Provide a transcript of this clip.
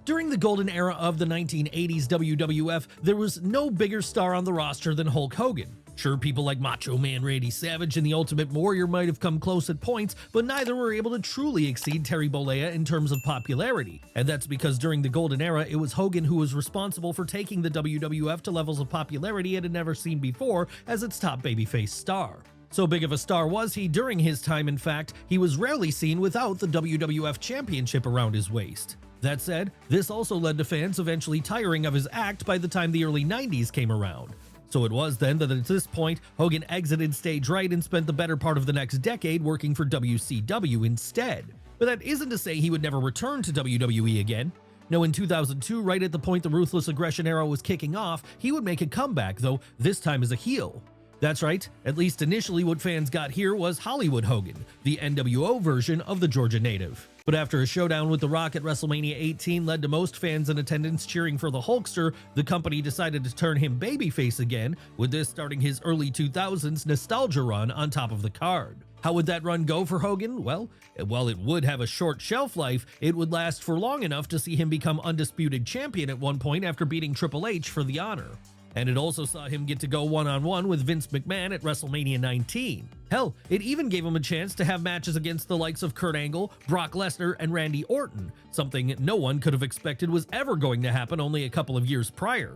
During the golden era of the 1980s WWF, there was no bigger star on the roster than Hulk Hogan. Sure, people like Macho Man Randy Savage and the Ultimate Warrior might have come close at points, but neither were able to truly exceed Terry Bollea in terms of popularity. And that's because during the golden era, it was Hogan who was responsible for taking the WWF to levels of popularity it had never seen before as its top babyface star. So big of a star was he during his time, in fact, he was rarely seen without the WWF Championship around his waist. That said, this also led to fans eventually tiring of his act by the time the early 90s came around. So it was then that at this point, Hogan exited stage right and spent the better part of the next decade working for WCW instead. But that isn't to say he would never return to WWE again. No, in 2002, right at the point the Ruthless Aggression era was kicking off, he would make a comeback, though this time as a heel. That's right, at least initially what fans got here was Hollywood Hogan, the NWO version of the Georgia native. But after a showdown with The Rock at WrestleMania 18 led to most fans in attendance cheering for the Hulkster, the company decided to turn him babyface again, with this starting his early 2000s nostalgia run on top of the card. How would that run go for Hogan? Well, while it would have a short shelf life, it would last for long enough to see him become undisputed champion at one point after beating Triple H for the honor. And it also saw him get to go one-on-one with Vince McMahon at WrestleMania 19. Hell, it even gave him a chance to have matches against the likes of Kurt Angle, Brock Lesnar, and Randy Orton, something no one could have expected was ever going to happen only a couple of years prior.